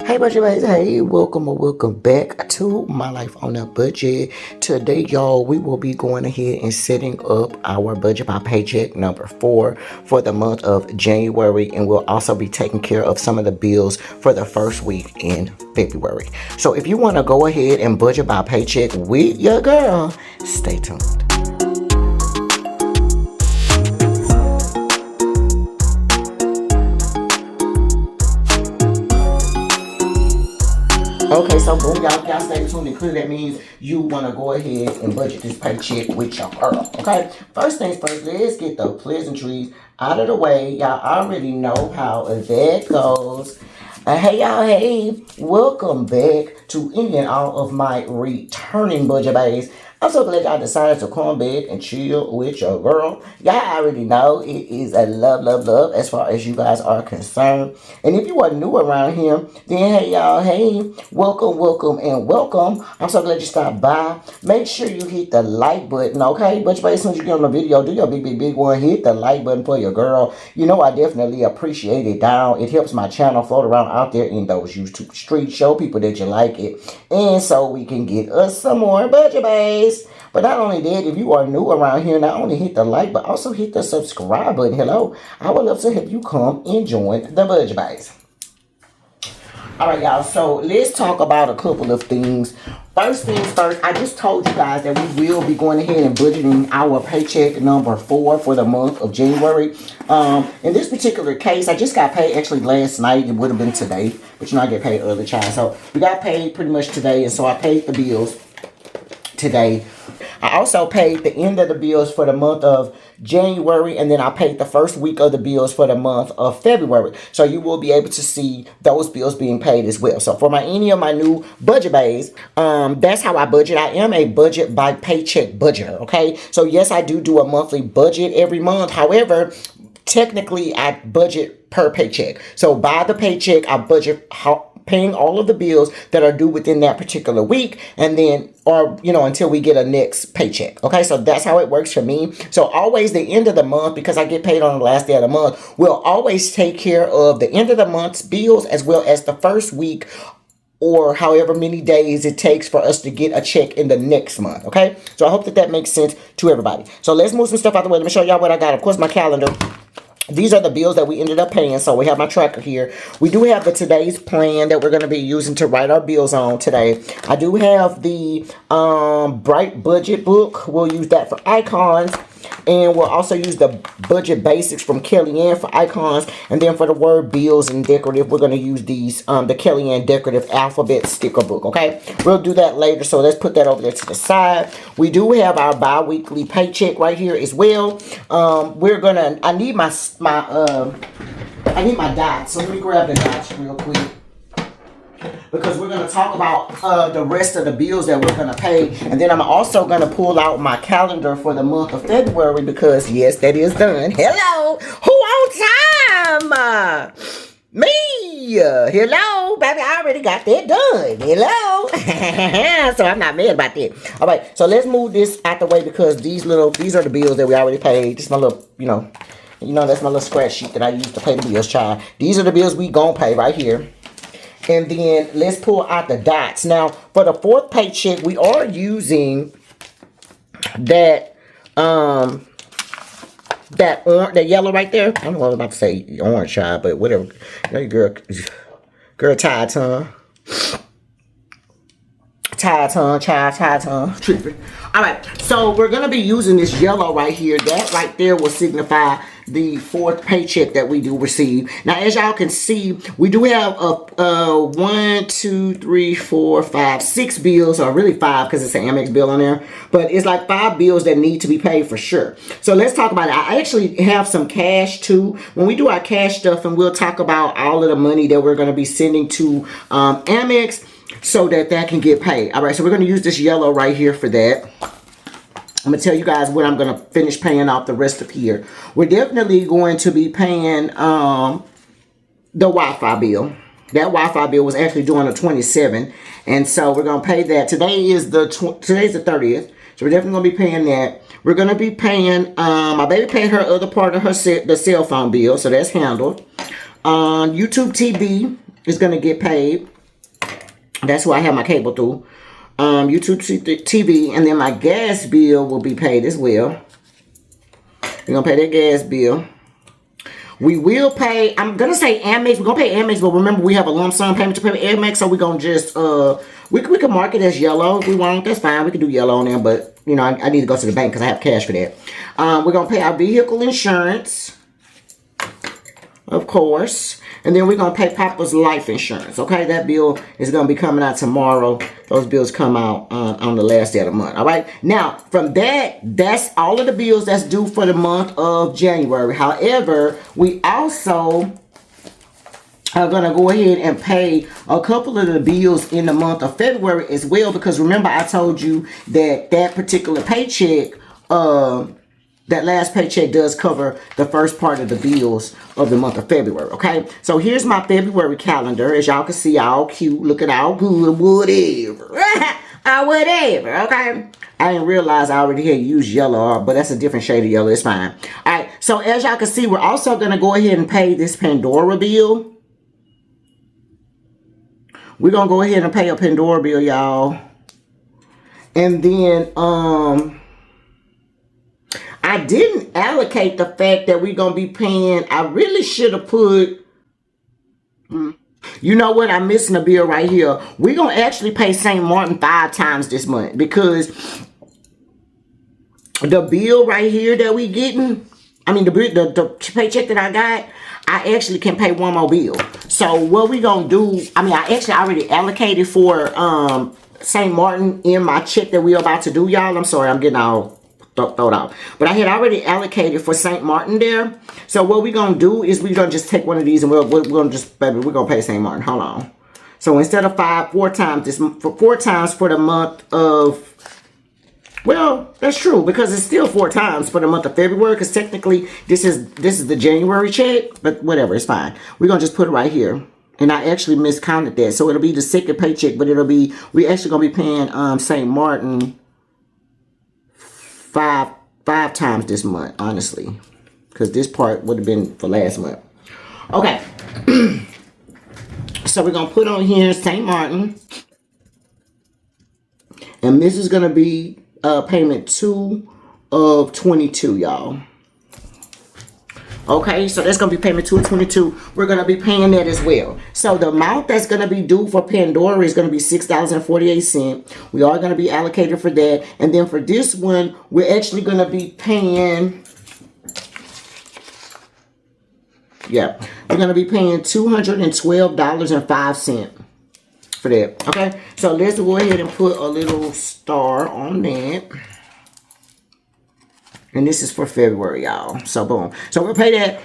Hey budget bags, hey, welcome or welcome back to My Life on a Budget. Today, y'all, we will be going ahead and setting up our budget by paycheck number 4 for the month of January, and we'll also be taking care of some of the bills for the first week in February. So if you want to go ahead and budget by paycheck with your girl, stay tuned. Okay, so boom, y'all stay tuned and clear. That means you want to go ahead and budget this paycheck with your girl, okay? First things first, let's get the pleasantries out of the way. Y'all already know how that goes. Hey, y'all, hey, welcome back to any and all of my returning budget bays. I'm so glad y'all decided to come back and chill with your girl. Y'all already know it is a love as far as you guys are concerned. And if you are new around here, then hey y'all, hey, welcome. I'm so glad you stopped by. Make sure you hit the like button, okay? But as soon as you get on the video, do your big one. Hit the like button for your girl. You know I definitely appreciate it down. It helps my channel float around out there in those YouTube streets. Show people that you like it. And so we can get us some more budget bays. But not only that, if you are new around here, not only hit the like, but also hit the subscribe button. Hello, I would love to have you come and join the budget bays. Alright, y'all, so let's talk about a couple of things. First things first, I just told you guys that we will be going ahead and budgeting our paycheck number 4 for the month of January. In this particular case, I just got paid actually last night. It would have been today, but you know I get paid early, child. So we got paid pretty much today, and so I paid the bills today. I also paid the end of the bills for the month of January, and then I paid the first week of the bills for the month of February. So you will be able to see those bills being paid as well. So for any of my new budget bays, that's how I budget. I am a budget by paycheck budgeter, okay? So yes, I do a monthly budget every month. However, technically I budget per paycheck. So by the paycheck, I budget paying all of the bills that are due within that particular week, and then, or, you know, until we get a next paycheck. Okay, so that's how it works for me. So always the end of the month, because I get paid on the last day of the month, we'll always take care of the end of the month's bills as well as the first week or however many days it takes for us to get a check in the next month. Okay, so I hope that makes sense to everybody. So let's move some stuff out the way. Let me show y'all what I got. Of course, my calendar. These are the bills that we ended up paying. So we have my tracker here. We do have the today's plan that we're going to be using to write our bills on today. I do have the Bright Budget book. We'll use that for icons. And we'll also use the Budget Basics from Kellyanne for icons. And then for the word bills and decorative, we're going to use these, the Kellyanne decorative alphabet sticker book, okay? We'll do that later, so let's put that over there to the side. We do have our bi-weekly paycheck right here as well. I need my dots, so let me grab the dots real quick, because we're going to talk about the rest of the bills that we're going to pay. And then I'm also going to pull out my calendar for the month of February, because yes, that is done. Hello, who on time? Me. Hello, baby, I already got that done. Hello. So I'm not mad about that. All right, so let's move this out the way, because these are the bills that we already paid. This is my little, you know, that's my little scratch sheet that I use to pay the bills, child. These are the bills we gonna pay right here. And then let's pull out the dots. Now, for the fourth paycheck, we are using that that yellow right there. I don't know what I was about to say, orange, child, but whatever. You know, girl, tie tongue. Tie tongue, tripping. All right, so we're gonna be using this yellow right here. That right there will signify the fourth paycheck that we do receive. Now, as y'all can see, we do have a 1, 2, 3, 4, 5, 6 bills, or really 5 because it's an Amex bill on there. But it's like 5 bills that need to be paid for sure. So let's talk about it. I actually have some cash too. When we do our cash stuff, and we'll talk about all of the money that we're going to be sending to Amex, so that can get paid. All right, so we're going to use this yellow right here for that. I'm going to tell you guys what I'm going to finish paying off the rest of here. We're definitely going to be paying the Wi-Fi bill. That Wi-Fi bill was actually due on the 27th, and so we're going to pay that. Today's the 30th, so we're definitely going to be paying that. We're going to be paying, my baby paid her other part of the cell phone bill, so that's handled. YouTube TV is going to get paid. That's who I have my cable through. YouTube TV, and then my gas bill will be paid as well. We're gonna pay that gas bill. We will pay, I'm gonna say Amex. We're gonna pay Amex, but remember we have a lump sum payment to pay Amex, so we're gonna just we can mark it as yellow if we want. That's fine. We can do yellow on there, but you know, I need to go to the bank because I have cash for that. We're gonna pay our vehicle insurance, of course. And then we're going to pay Papa's life insurance, okay? That bill is going to be coming out tomorrow. Those bills come out on the last day of the month, all right? Now, from that, that's all of the bills that's due for the month of January. However, we also are going to go ahead and pay a couple of the bills in the month of February as well, because remember I told you that that particular paycheck, that last paycheck does cover the first part of the bills of the month of February, okay? So here's my February calendar. As y'all can see, all cute, looking all good, whatever. Whatever, okay? I didn't realize I already had used yellow, but that's a different shade of yellow. It's fine. All right, so as y'all can see, we're also going to go ahead and pay this Pandora bill. We're going to go ahead and pay a Pandora bill, y'all. And then, I didn't allocate the fact that we're going to be paying. I really should have put, you know what? I'm missing a bill right here. We're going to actually pay St. Martin 5 times this month because the bill right here that we getting, I mean, the paycheck that I got, I actually can pay one more bill. So what we going to do, I mean, I actually already allocated for St. Martin in my check that we're about to do, y'all. I'm sorry, I'm getting all throw it out. But I had already allocated for St. Martin there. So what we're going to do is we're going to just take one of these and we're going to just, baby, we're going to pay St. Martin. Hold on. So instead of 4 times for the month of, well, that's true because it's still 4 times for the month of February because technically this is the January check, but whatever, it's fine. We're going to just put it right here. And I actually miscounted that. So it'll be the second paycheck, but we're actually going to be paying St. Martin five times this month, honestly, because this part would have been for last month. Okay. So we're gonna put on here St. Martin, and this is gonna be payment 2 of 22, y'all. Okay, so that's going to be payment 2 of 22. We're going to be paying that as well. So the amount that's going to be due for Pandora is going to be $6.48. We are going to be allocated for that. And then for this one, we're actually going to be paying, yeah, we're going to be paying $212.05 for that. Okay, so let's go ahead and put a little star on that. And this is for February, y'all. So, boom. So, we'll pay that.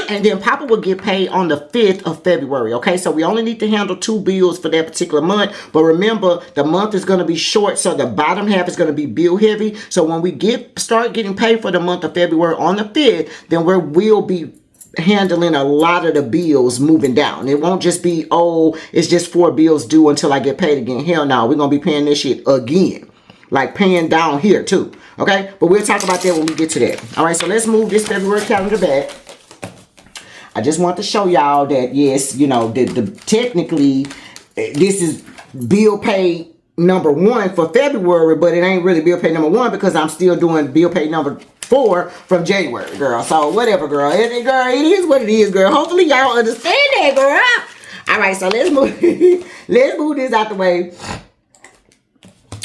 And then Papa will get paid on the 5th of February, okay? So, we only need to handle 2 bills for that particular month. But remember, the month is going to be short, so the bottom half is going to be bill heavy. So, when we start getting paid for the month of February on the 5th, then we'll be handling a lot of the bills moving down. It won't just be, oh, it's just 4 bills due until I get paid again. Hell no, we're going to be paying this shit again. Like paying down here too. Okay? But we'll talk about that when we get to that. Alright, so let's move this February calendar back. I just want to show y'all that, yes, you know, technically, this is bill pay number 1 for February, but it ain't really bill pay number 1 because I'm still doing bill pay number 4 from January, girl. So, whatever, girl. It is what it is, girl. Hopefully, y'all understand that, girl. Alright, so let's move this out the way.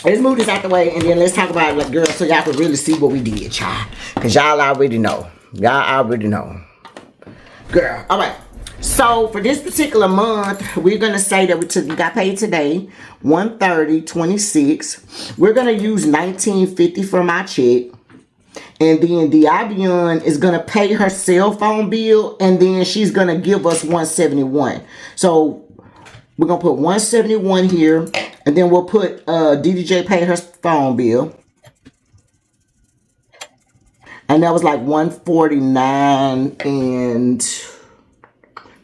Let's move this out the way, and then let's talk about it, like, girl, so y'all can really see what we did, y'all. Because y'all already know. Y'all already know. Girl, all right. So, for this particular month, we're going to say that we got paid today, $130.26. We're going to use $19.50 for my check. And then Diabion is going to pay her cell phone bill, and then she's going to give us $171. So, we're going to put $171 here. And then we'll put DDJ pay her phone bill. And that was like $149 and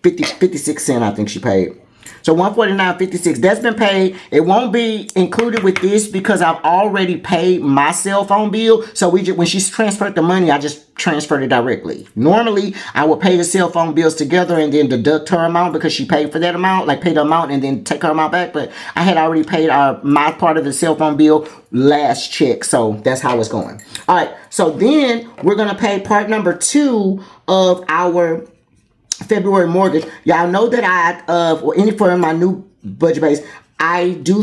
56 cents, I think she paid. So $149.56, that's been paid. It won't be included with this because I've already paid my cell phone bill. So when she's transferred the money, I just transferred it directly. Normally, I would pay the cell phone bills together and then deduct her amount because she paid for that amount, like pay the amount and then take her amount back. But I had already paid my part of the cell phone bill last check. So that's how it's going. All right, so then we're going to pay part number 2 of our February mortgage. Y'all know that for my new budget base, I do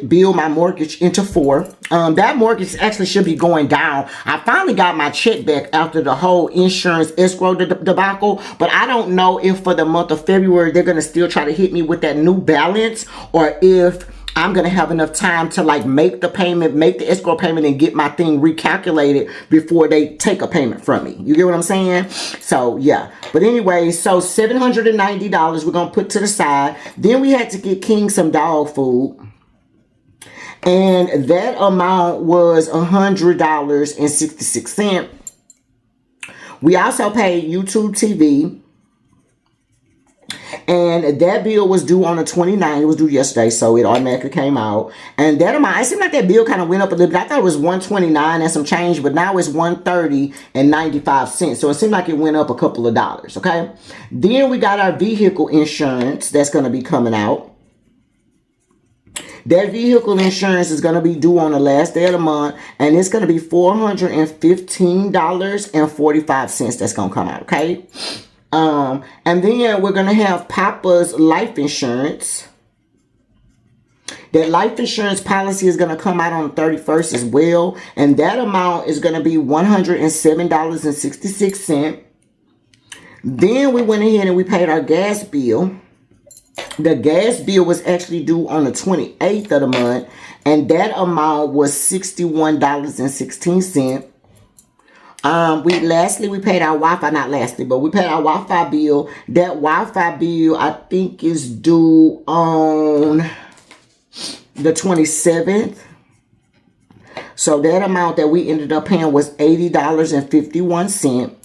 bill my mortgage into 4. That mortgage actually should be going down. I finally got my check back after the whole insurance escrow debacle, but I don't know if for the month of February they're gonna still try to hit me with that new balance, or if I'm going to have enough time to like make the payment, make the escrow payment, and get my thing recalculated before they take a payment from me. You get what I'm saying? So, yeah. But anyway, so $790 we're going to put to the side. Then we had to get King some dog food. And that amount was $100.66. We also paid YouTube TV. And that bill was due on the 29th. It was due yesterday, so it automatically came out. And that amount, it seemed like that bill kind of went up a little bit. I thought it was $129 and some change, but now it's $130.95. So it seemed like it went up a couple of dollars, okay? Then we got our vehicle insurance that's going to be coming out. That vehicle insurance is going to be due on the last day of the month, and it's going to be $415.45 that's going to come out, okay? And then we're going to have Papa's life insurance. That life insurance policy is going to come out on the 31st as well. And that amount is going to be $107.66. Then we went ahead and we paid our gas bill. The gas bill was actually due on the 28th of the month. And that amount was $61.16. We paid our we paid our Wi-Fi bill. That Wi-Fi bill, I think, is due on the 27th. So that amount that we ended up paying was $80.51.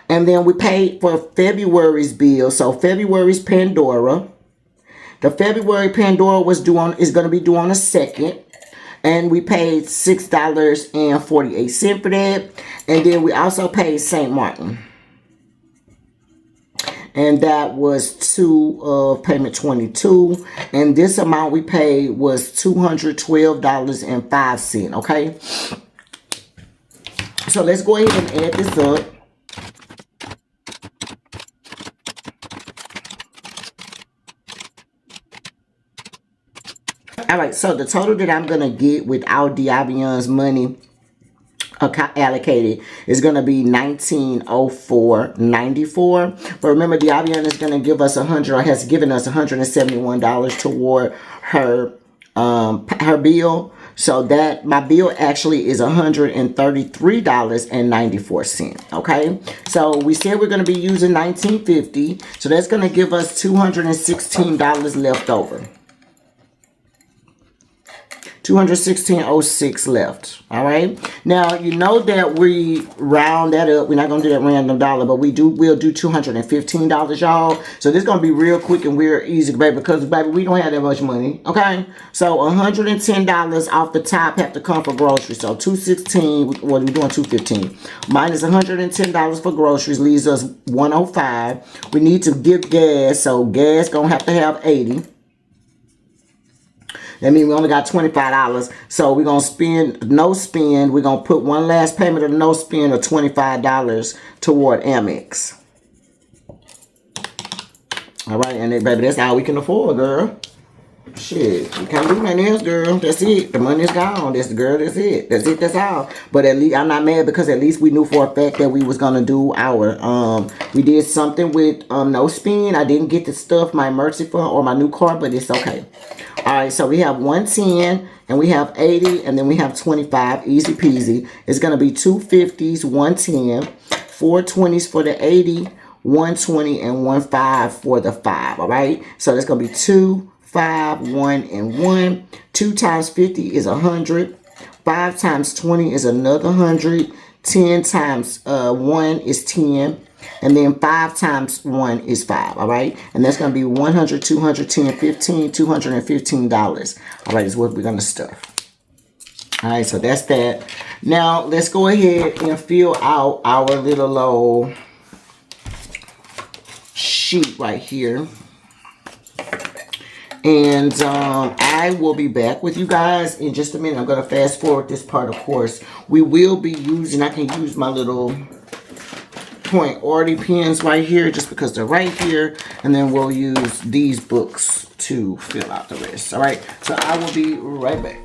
And then we paid for February's bill. So February's Pandora. The February Pandora is going to be due on the 2nd. And we paid $6.48 for that. And then we also paid St. Martin. And that was payment 22. And this amount we paid was $212.05. Okay. So let's go ahead and add this up. All right, so the total that I'm going to get without Diabion's money allocated is going to be $1904.94. But remember, Diabion is going to give us has given us $171 toward her bill. So that my bill actually is $133.94. Okay, so we said we're going to be using $19.50, so that's going to give us $216 left over. $216.06 left. All right. Now you know that we round that up. We're not gonna do that random dollar, but we'll do $215, y'all. So this is gonna be real quick and real easy, baby, because baby, we don't have that much money. Okay. So $110 off the top have to come for groceries. So $216. Well, we're doing $215 minus $110 for groceries leaves us $105. We need to give gas, so gas gonna have to have $80. That means we only got $25. So we're going to no spend. We're going to put one last payment of no spend of $25 toward Amex. All right. And then, baby, that's all we can afford, girl. Shit. We can't do nothing else, girl. That's it. The money's gone. That's it. That's it. That's all. But at least I'm not mad because at least we knew for a fact that we was going to do our, we did something with no spend. I didn't get the stuff, my emergency fund or my new car, but it's okay. All right, so we have 110 and we have 80 and then we have 25. Easy peasy. It's going to be 250s, 110, 420s for the 80, 120, and 15 for the 5. All right, so that's going to be 2, 5, 1, and 1. 2 times 50 is 100. 5 times 20 is another 100. 10 times 1 is 10. And then 5 times 1 is 5, all right? And that's going to be $100, $210, $15, $215. All right, is what we're going to stuff. All right, so that's that. Now, let's go ahead and fill out our little old sheet right here. And I will be back with you guys in just a minute. I'm going to fast forward this part, of course. We will be using, I can use my little point order pens right here just because they're right here. And then we'll use these books to fill out the rest. All right, so I will be right back.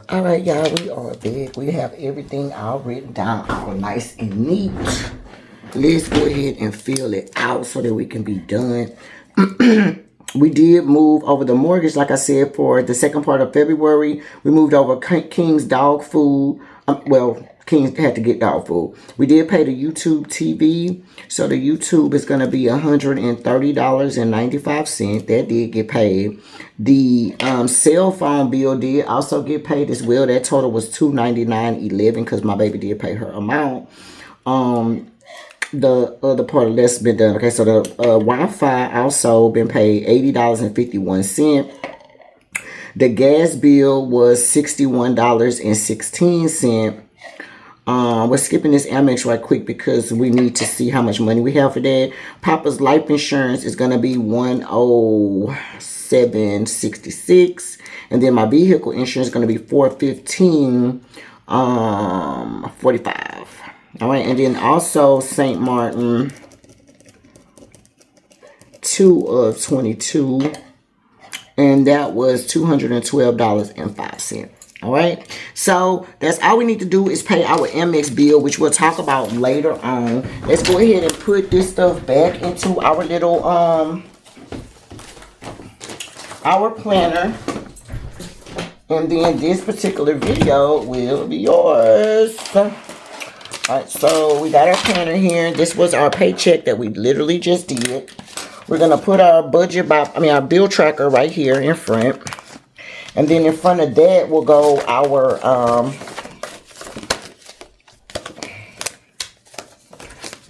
All right, y'all, we are back. We have everything all written down, all nice and neat. Let's go ahead and fill it out so that we can be done. We did move over the mortgage, like I said, for the second part of February. We moved over King's dog food. Well, King had to get dog food. We did pay the YouTube TV. So the YouTube is going to be $130.95. That did get paid. The cell phone bill did also get paid as well. That total was $299.11 because my baby did pay her amount. The other part of that's been done. Okay, so the Wi-Fi also been paid $80.51. The gas bill was $61.16. We're skipping this Amex right quick because we need to see how much money we have for that. Papa's life insurance is going to be $107.66. And then my vehicle insurance is going to be $415.45. All right, and then also St. Martin, 2 of 22, and that was $212.05. All right, so that's all we need to do is pay our Amex bill, which we'll talk about later on. Let's go ahead and put this stuff back into our little our planner, and then this particular video will be yours. Alright, so we got our planner here. This was our paycheck that we literally just did. We're going to put our our bill tracker right here in front. And then in front of that will go our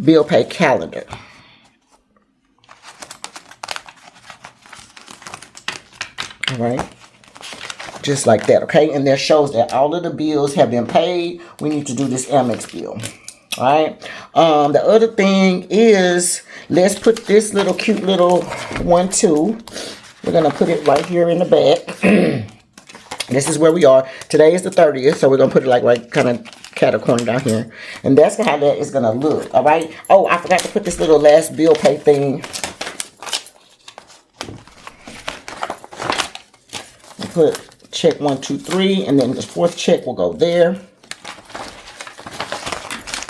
bill pay calendar. Alright. Just like that, okay? And that shows that all of the bills have been paid. We need to do this Amex bill. All right. The other thing is, let's put this little cute little one too. We're going to put it right here in the back. This is where we are. Today is the 30th, so we're going to put it like right kind of cat-a-corner down here. And that's how that is going to look, all right? Oh, I forgot to put this little last bill pay thing. Put check 1, 2, 3, and then the fourth check will go there.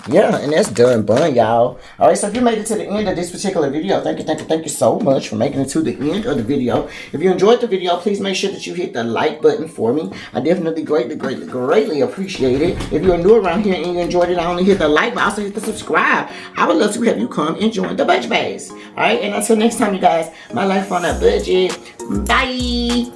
Yeah, and that's done, y'all. All right, so if you made it to the end of this particular video, thank you so much for making it to the end of the video. If you enjoyed the video, please make sure that you hit the like button for me. I definitely greatly appreciate it. If you're new around here and you enjoyed it, not only hit the like, but also hit the subscribe. I would love to have you come and join the Baes. All right, and until next time, you guys, my life on a budget. Bye.